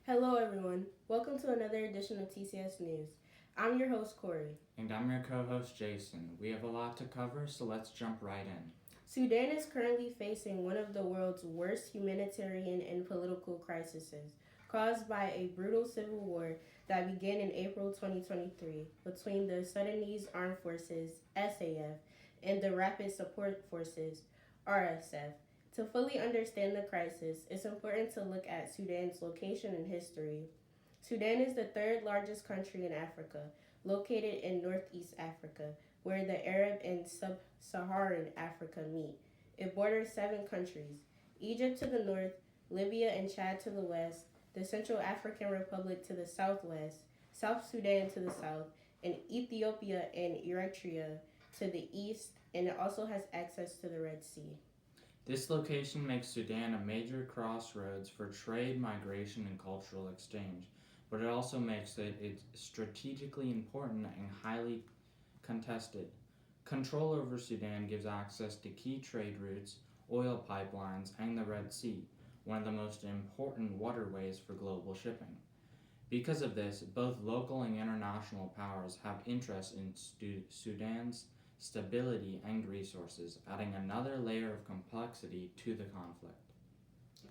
Hello, everyone. Welcome to another edition of TCS News. I'm your host, Khori. And I'm your co host, Jason. We have a lot to cover, so let's jump right in. Sudan is currently facing one of the world's worst humanitarian and political crises, caused by a brutal civil war that began in April 2023 between the Sudanese Armed Forces, SAF, and the Rapid Support Forces, RSF. To fully understand the crisis, it's important to look at Sudan's location and history. Sudan is the third largest country in Africa, located in northeast Africa, where the Arab and sub Saharan Africa meet. It borders seven countries: Egypt to the north, Libya and Chad to the west, the Central African Republic to the southwest, South Sudan to the south, and Ethiopia and Eritrea to the east, and it also has access to the Red Sea. This location makes Sudan a major crossroads for trade, migration, and cultural exchange, but it also makes it strategically important and highly contested. Control over Sudan gives access to key trade routes, oil pipelines, and the Red Sea, one of the most important waterways for global shipping. Because of this, both local and international powers have interest in Sudan's stability and resources, adding another layer of complexity to the conflict.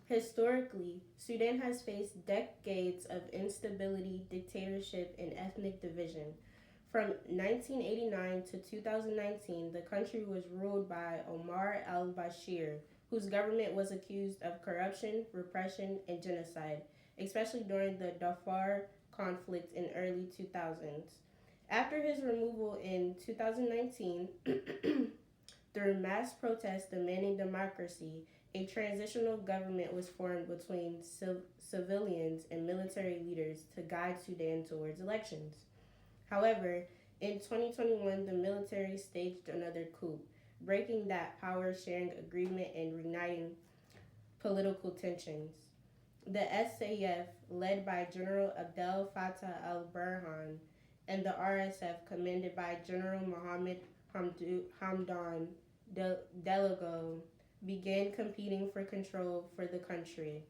Historically, Sudan has faced decades of instability, dictatorship, and ethnic division. From 1989 to 2019, the country was ruled by Omar al Bashir, whose government was accused of corruption, repression, and genocide, especially during the Darfur conflict in early 2000s. After his removal in 2019, through mass protests demanding democracy, a transitional government was formed between civilians and military leaders to guide Sudan towards elections. However, in 2021, the military staged another coup, breaking that power sharing agreement and reigniting political tensions. The SAF, led by General Abdel Fattah al Burhan, and the RSF, commanded by General Mohamed Hamdan Dagalo, began competing for control for the country.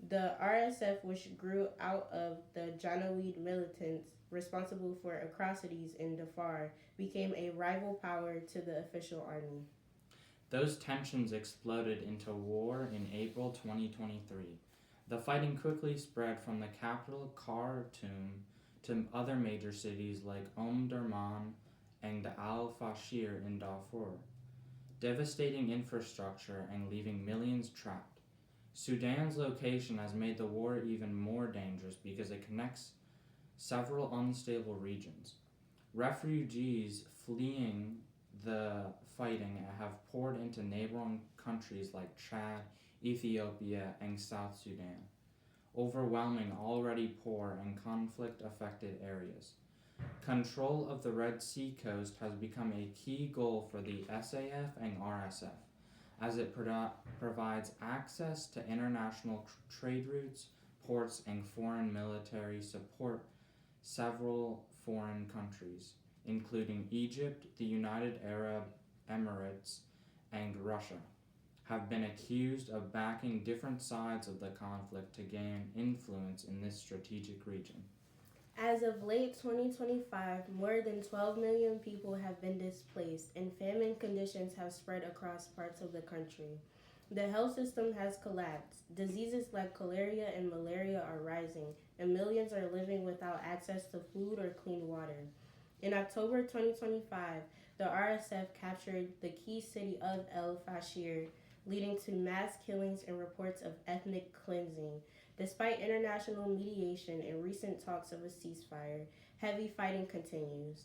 The RSF, which grew out of the Janjaweed militants responsible for atrocities in Darfur, became a rival power to the official army. Those tensions exploded into war in April 2023. The fighting quickly spread from the capital Khartoum to other major cities like Durman and Al Fashir in Darfur, devastating infrastructure and leaving millions trapped. Sudan's location has made the war even more dangerous because it connects several unstable regions. Refugees fleeing the fighting have poured into neighboring countries like Chad, Ethiopia, and South Sudan, overwhelming already poor and conflict affected areas. Control of the Red Sea coast has become a key goal for the SAF and RSF, as it provides access to international trade routes, ports, and foreign military support. Several foreign countries, including Egypt, the United Arab Emirates, and Russia, have been accused of backing different sides of the conflict to gain influence in this strategic region. As of late 2025, more than 12 million people have been displaced, and famine conditions have spread across parts of the country. The health system has collapsed. Diseases like cholera and malaria are rising, and millions are living without access to food or clean water. In October 2025, the RSF captured the key city of El Fashir, leading to mass killings and reports of ethnic cleansing. Despite international mediation and recent talks of a ceasefire, heavy fighting continues.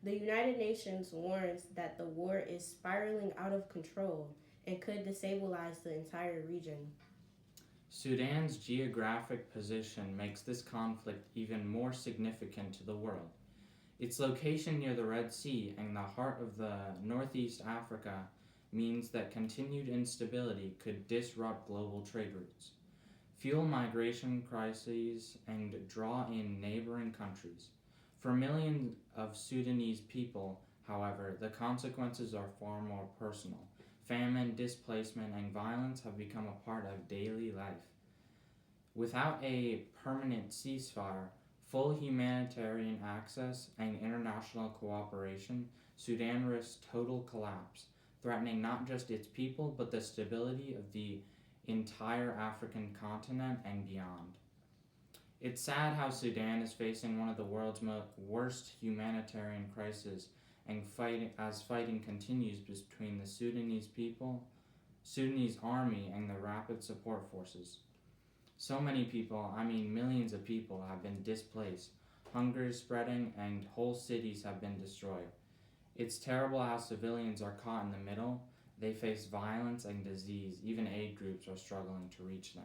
The United Nations warns that the war is spiraling out of control and could destabilize the entire region. Sudan's geographic position makes this conflict even more significant to the world. Its location near the Red Sea and the heart of the Northeast Africa means that continued instability could disrupt global trade routes, fuel migration crises, and draw in neighboring countries. For millions of Sudanese people, however, the consequences are far more personal. Famine, displacement, and violence have become a part of daily life. Without a permanent ceasefire, full humanitarian access, and international cooperation, Sudan risks total collapse, threatening not just its people but the stability of the entire African continent and beyond. It's sad how Sudan is facing one of the world's worst humanitarian crises, and fighting continues between the Sudanese people, Sudanese army, and the rapid support forces. So many people, I mean millions of people, have been displaced. Hunger is spreading, and whole cities have been destroyed. It's terrible how civilians are caught in the middle. They face violence and disease. Even aid groups are struggling to reach them.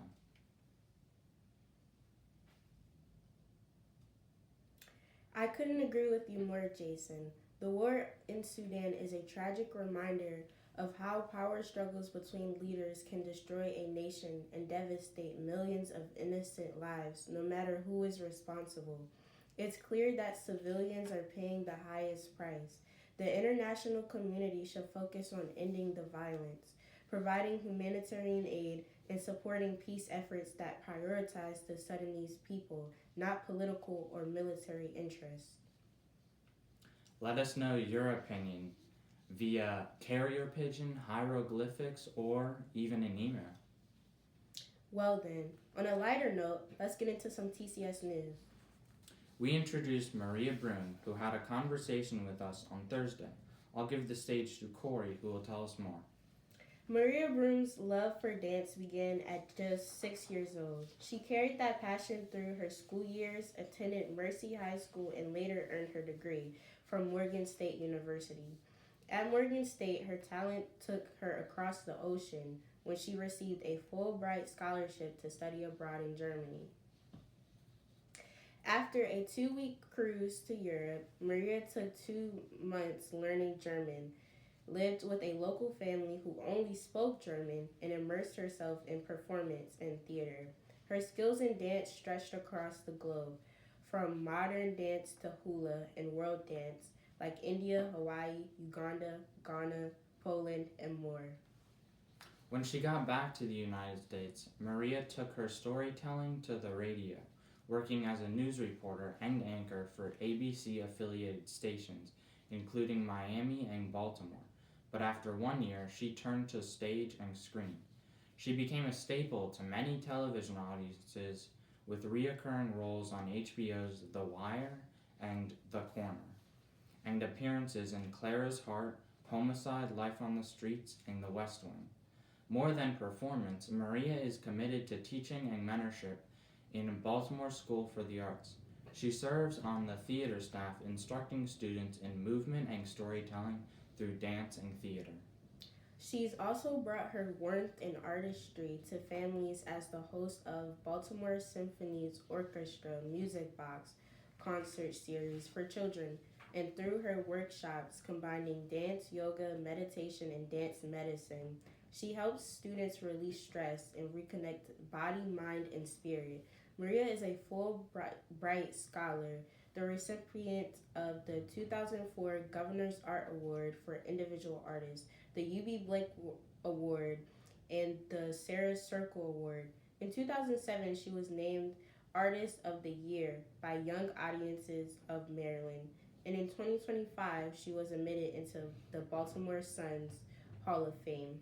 I couldn't agree with you more, Jason. The war in Sudan is a tragic reminder of how power struggles between leaders can destroy a nation and devastate millions of innocent lives, no matter who is responsible. It's clear that civilians are paying the highest price. The international community should focus on ending the violence, providing humanitarian aid, and supporting peace efforts that prioritize the Sudanese people, not political or military interests. Let us know your opinion via carrier pigeon, hieroglyphics, or even an email. Well then, on a lighter note, let's get into some TCS news. We introduced Maria Broom, who had a conversation with us on Thursday. I'll give the stage to Khori, who will tell us more. Maria Broom's love for dance began at just 6 years old. She carried that passion through her school years, attended Mercy High School, and later earned her degree from Morgan State University. At Morgan State, her talent took her across the ocean when she received a Fulbright scholarship to study abroad in Germany. After a 2-week cruise to Europe, Maria took 2 months learning German, lived with a local family who only spoke German, and immersed herself in performance and theater. Her skills in dance stretched across the globe, from modern dance to hula and world dance, like India, Hawaii, Uganda, Ghana, Poland, and more. When she got back to the United States, Maria took her storytelling to the radio, working as a news reporter and anchor for ABC-affiliated stations, including Miami and Baltimore. But after 1 year, she turned to stage and screen. She became a staple to many television audiences with recurring roles on HBO's The Wire and The Corner, and appearances in Clara's Heart, Homicide, Life on the Streets, and The West Wing. More than performance, Maria is committed to teaching and mentorship in Baltimore School for the Arts. She serves on the theater staff, instructing students in movement and storytelling through dance and theater. She's also brought her warmth and artistry to families as the host of Baltimore Symphony's Orchestra Music Box concert series for children, and through her workshops combining dance, yoga, meditation, and dance medicine. She helps students release stress and reconnect body, mind, and spirit. Maria is a Fulbright scholar, the recipient of the 2004 Governor's Art Award for Individual Artists, the UB Blake Award, and the Sarah Circle Award. In 2007, she was named Artist of the Year by Young Audiences of Maryland, and in 2025, she was admitted into the Baltimore Sun's Hall of Fame.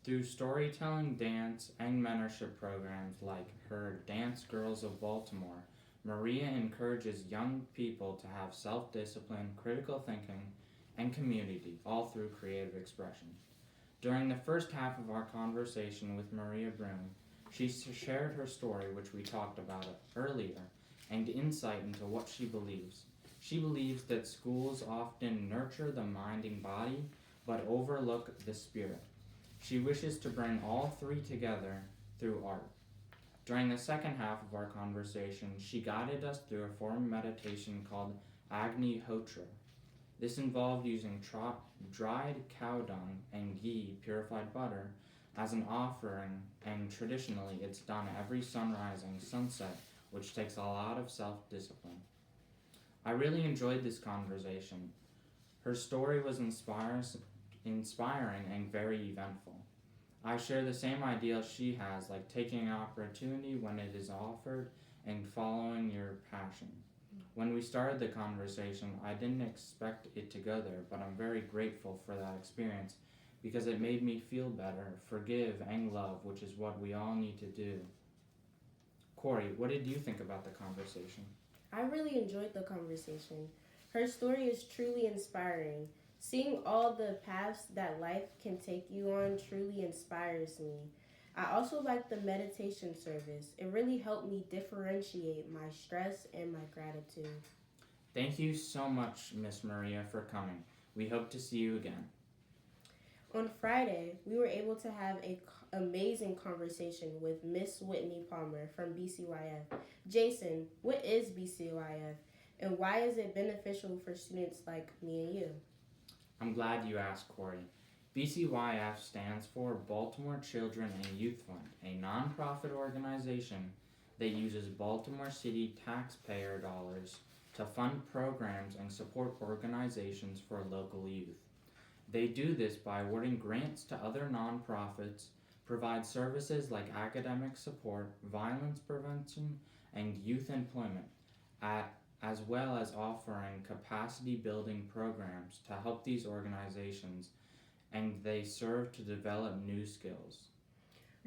Through storytelling, dance, and mentorship programs like her Dance Girls of Baltimore, Maria encourages young people to have self-discipline, critical thinking, and community, all through creative expression. During the first half of our conversation with Maria Broom, she shared her story, which we talked about earlier, and insight into what she believes. She believes that schools often nurture the mind and body, but overlook the spirit. She wishes to bring all three together through art. During the second half of our conversation, she guided us through a form of meditation called Agni Hotra. This involved using dried cow dung and ghee, purified butter, as an offering, and traditionally it's done every sunrise and sunset, which takes a lot of self-discipline. I really enjoyed this conversation. Her story was inspiring and very eventful. I share the same ideals she has, like taking an opportunity when it is offered and following your passion. When we started the conversation, I didn't expect it to go there, but I'm very grateful for that experience because it made me feel better, forgive, and love, which is what we all need to do. Khori, what did you think about the conversation? I really enjoyed the conversation. Her story is truly inspiring. Seeing all the paths that life can take you on truly inspires me. I also like the meditation service. It really helped me differentiate my stress and my gratitude. Thank you so much, Miss Maria, for coming. We hope to see you again. On Friday, we were able to have an amazing conversation with Miss Whitney Palmer from BCYF. Jason, what is BCYF and why is it beneficial for students like me and you? I'm glad you asked, Khori. BCYF stands for Baltimore Children Youth Fund, a nonprofit organization that uses Baltimore City taxpayer dollars to fund programs and support organizations for local youth. They do this by awarding grants to other nonprofits, provide services like academic support, violence prevention, and youth employment, as well as offering capacity building programs to help these organizations, and they serve to develop new skills.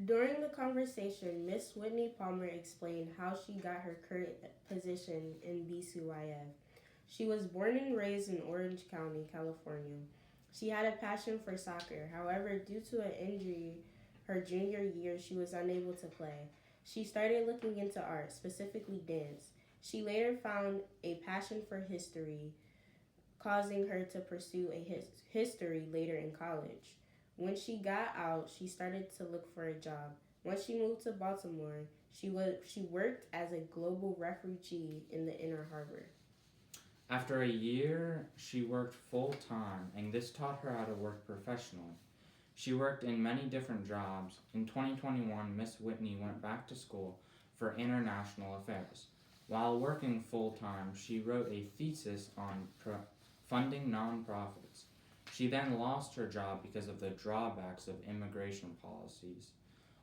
During the conversation, Miss Whitney Palmer explained how she got her current position in BCYF. She was born and raised in Orange County, California. She had a passion for soccer. However, due to an injury her junior year, she was unable to play. She started looking into art, specifically dance. She later found a passion for history, causing her to pursue a history later in college. When she got out, she started to look for a job. Once she moved to Baltimore, she worked as a global refugee in the Inner Harbor. After a year, she worked full-time, and this taught her how to work professionally. She worked in many different jobs. In 2021, Miss Whitney went back to school for international affairs. While working full-time, she wrote a thesis on funding nonprofits. She then lost her job because of the drawbacks of immigration policies.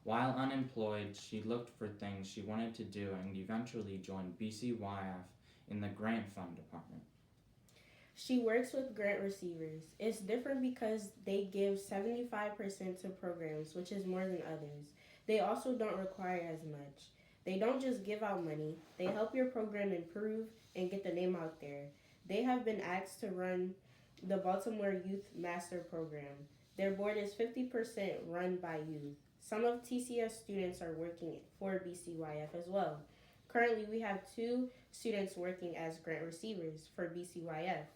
While unemployed, she looked for things she wanted to do and eventually joined BCYF in the grant fund department. She works with grant receivers. It's different because they give 75% to programs, which is more than others. They also don't require as much. They don't just give out money, they help your program improve and get the name out there. They have been asked to run the Baltimore Youth Master Program. Their board is 50% run by youth. Some of TCS students are working for BCYF as well. Currently, we have 2 students working as grant receivers for BCYF.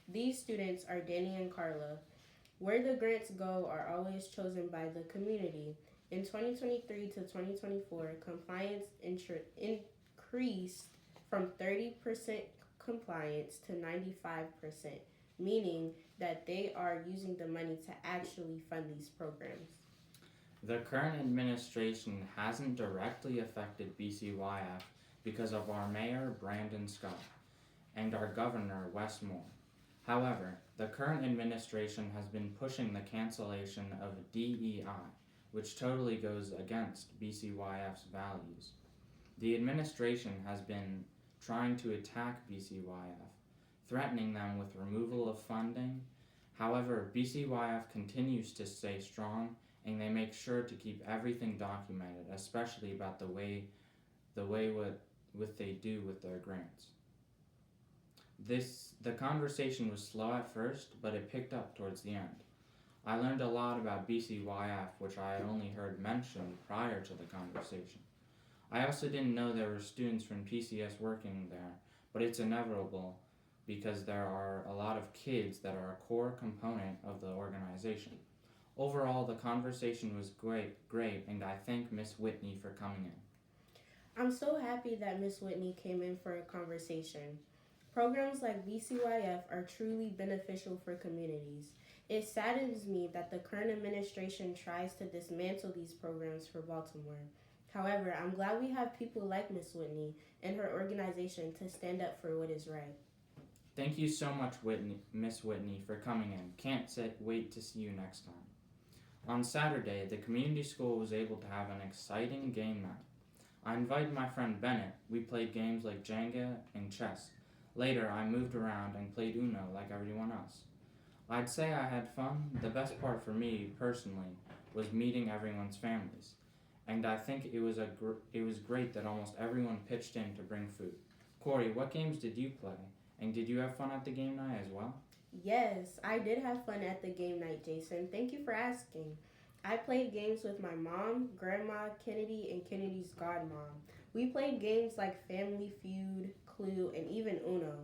These students are Danny and Carla. Where the grants go are always chosen by the community. In 2023 to 2024, compliance increased from 30% compliance to 95%, meaning that they are using the money to actually fund these programs. The current administration hasn't directly affected BCYF because of our mayor, Brandon Scott, and our governor, Wes Moore. However, the current administration has been pushing the cancellation of DEI, which totally goes against BCYF's values. The administration has been trying to attack BCYF, threatening them with removal of funding. However, BCYF continues to stay strong, and they make sure to keep everything documented, especially about the way what they do with their grants. The conversation was slow at first, but it picked up towards the end. I learned a lot about BCYF, which I had only heard mentioned prior to the conversation. I also didn't know there were students from TCS working there, but it's inevitable because there are a lot of kids that are a core component of the organization. Overall, the conversation was great, and I thank Miss Whitney for coming in. I'm so happy that Miss Whitney came in for a conversation. Programs like BCYF are truly beneficial for communities. It saddens me that the current administration tries to dismantle these programs for Baltimore. However, I'm glad we have people like Miss Whitney and her organization to stand up for what is right. Thank you so much, Miss Whitney, for coming in. Can't wait to see you next time. On Saturday, the community school was able to have an exciting game night. I invited my friend Bennett. We played games like Jenga and chess. Later, I moved around and played Uno like everyone else. I'd say I had fun. The best part for me, personally, was meeting everyone's families. And I think it was great that almost everyone pitched in to bring food. Khori, what games did you play? And did you have fun at the game night as well? Yes, I did have fun at the game night, Jason. Thank you for asking. I played games with my mom, Grandma, Kennedy, and Kennedy's godmom. We played games like Family Feud, Clue, and even Uno.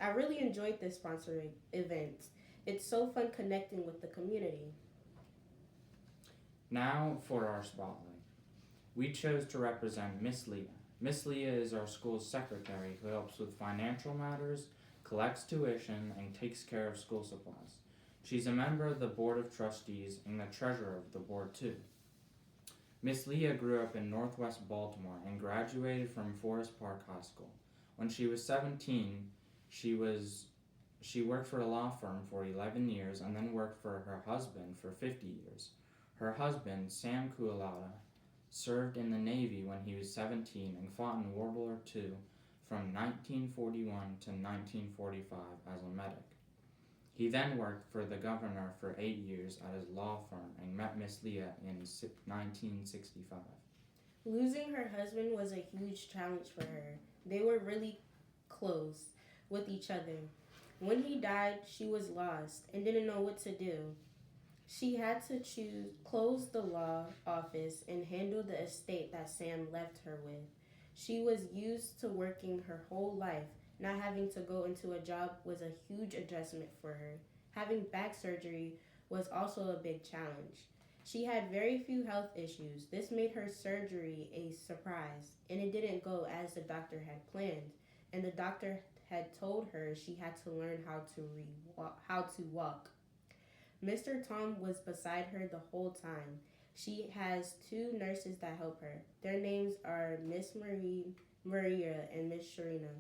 I really enjoyed this sponsored event. It's so fun connecting with the community. Now for our spotlight. We chose to represent Miss Leah. Miss Leah is our school's secretary who helps with financial matters, collects tuition, and takes care of school supplies. She's a member of the Board of Trustees and the treasurer of the board too. Miss Leah grew up in northwest Baltimore and graduated from Forest Park High School. When she was 17, she worked for a law firm for 11 years and then worked for her husband for 50 years. Her husband, Sam Culotta, served in the Navy when he was 17 and fought in World War II from 1941 to 1945 as a medic. He then worked for the governor for 8 years at his law firm and met Miss Leah in 1965. Losing her husband was a huge challenge for her. They were really close with each other. When he died, she was lost and didn't know what to do. She had to close the law office and handle the estate that Sam left her with. She was used to working her whole life. Not having to go into a job was a huge adjustment for her. Having back surgery was also a big challenge. She had very few health issues. This made her surgery a surprise, and it didn't go as the doctor had planned. And the doctor had told her she had to learn how to walk. Mr. Tom was beside her the whole time. She has 2 nurses that help her. Their names are Miss Maria and Miss Sharina,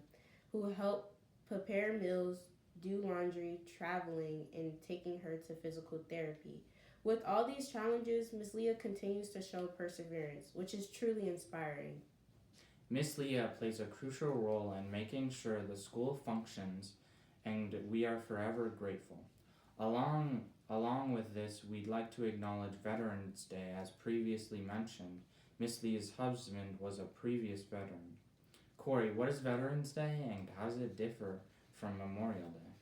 who help prepare meals, do laundry, traveling, and taking her to physical therapy. With all these challenges, Miss Leah continues to show perseverance, which is truly inspiring. Miss Leah plays a crucial role in making sure the school functions, and we are forever grateful. Along with this, we'd like to acknowledge Veterans Day. As previously mentioned, Miss Leah's husband was a previous veteran. Khori, what is Veterans Day and how does it differ from Memorial Day?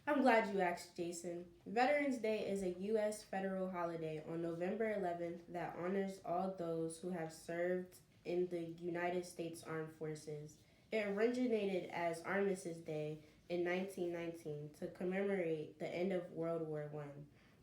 I'm glad you asked, Jason. Veterans Day is a U.S. federal holiday on November 11th that honors all those who have served in the United States Armed Forces. It originated as Armistice Day in 1919 to commemorate the end of World War I,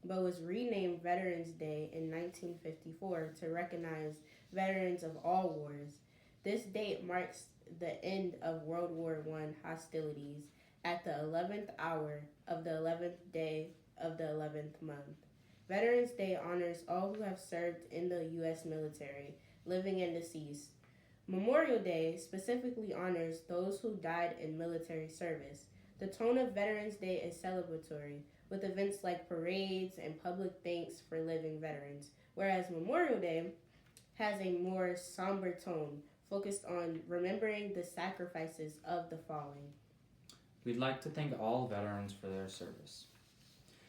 but was renamed Veterans Day in 1954 to recognize veterans of all wars. This date marks the end of World War I hostilities at the 11th hour of the 11th day of the 11th month. Veterans Day honors all who have served in the U.S. military, living and deceased. Memorial Day specifically honors those who died in military service. The tone of Veterans Day is celebratory, with events like parades and public thanks for living veterans, whereas Memorial Day has a more somber tone, focused on remembering the sacrifices of the fallen. We'd like to thank all veterans for their service.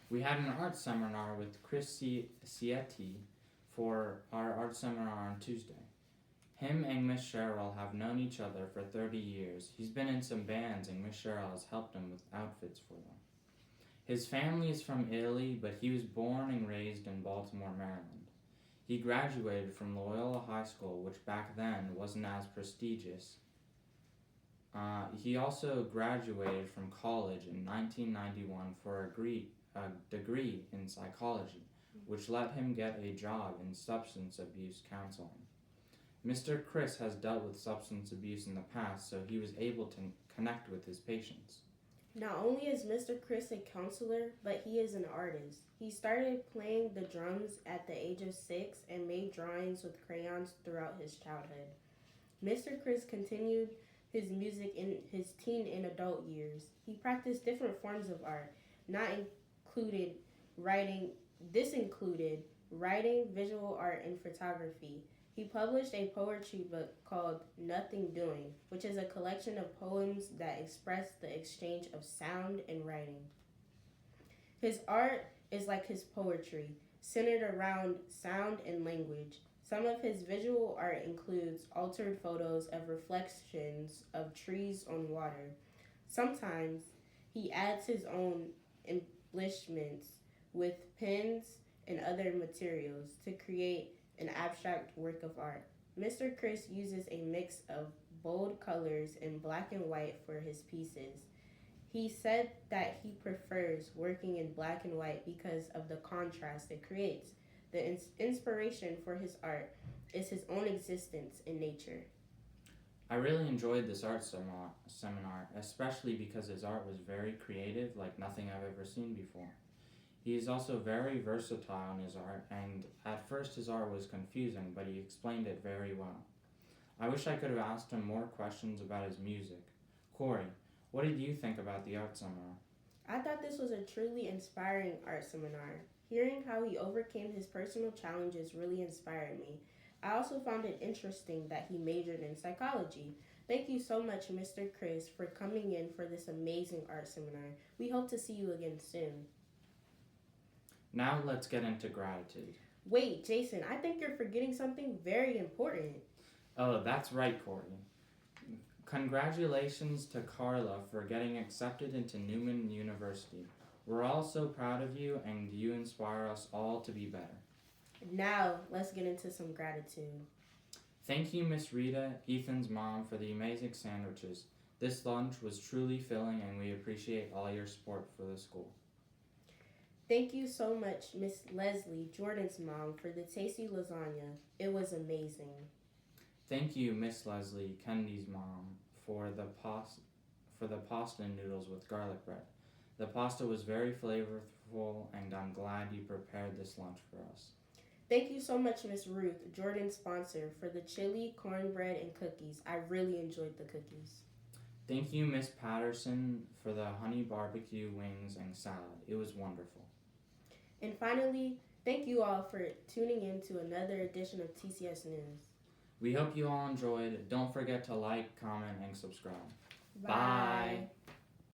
We had an art seminar with Chris Ciattei for our art seminar on Tuesday. Him and Miss Cheryl have known each other for 30 years. He's been in some bands and Miss Cheryl has helped him with outfits for them. His family is from Italy, but he was born and raised in Baltimore, Maryland. He graduated from Loyola High School, which back then wasn't as prestigious. He also graduated from college in 1991 for a degree in psychology, which let him get a job in substance abuse counseling. Mr. Chris has dealt with substance abuse in the past, so he was able to connect with his patients. Not only is Mr. Chris a counselor, but he is an artist. He started playing the drums at the age of 6 and made drawings with crayons throughout his childhood. Mr. Chris continued his music in his teen and adult years. He practiced different forms of art, not included writing. This included writing, visual art, and photography. He published a poetry book called Nothing Doing, which is a collection of poems that express the exchange of sound and writing. His art is like his poetry, centered around sound and language. Some of his visual art includes altered photos of reflections of trees on water. Sometimes he adds his own embellishments with pens and other materials to create an abstract work of art. Mr. Chris uses a mix of bold colors and black and white for his pieces. He said that he prefers working in black and white because of the contrast it creates. The inspiration for his art is his own existence in nature. I really enjoyed this art seminar, especially because his art was very creative, like nothing I've ever seen before. He is also very versatile in his art, and at first his art was confusing, but he explained it very well. I wish I could have asked him more questions about his music. Khori, what did you think about the art seminar? I thought this was a truly inspiring art seminar. Hearing how he overcame his personal challenges really inspired me. I also found it interesting that he majored in psychology. Thank you so much, Mr. Chris, for coming in for this amazing art seminar. We hope to see you again soon. Now let's get into gratitude. Wait, Jason, I think you're forgetting something very important. Oh, that's right, Khori. Congratulations to Carla for getting accepted into Newman University. We're all so proud of you, and you inspire us all to be better. Now, let's get into some gratitude. Thank you, Miss Rita, Ethan's mom, for the amazing sandwiches. This lunch was truly filling, and we appreciate all your support for the school. Thank you so much, Miss Leslie, Jordan's mom, for the tasty lasagna. It was amazing. Thank you, Miss Leslie, Kennedy's mom, for the pasta and noodles with garlic bread. The pasta was very flavorful, and I'm glad you prepared this lunch for us. Thank you so much, Miss Ruth, Jordan's sponsor, for the chili, cornbread, and cookies. I really enjoyed the cookies. Thank you, Miss Patterson, for the honey barbecue wings and salad. It was wonderful. And finally, thank you all for tuning in to another edition of TCS News. We hope you all enjoyed. Don't forget to like, comment, and subscribe. Bye. Bye.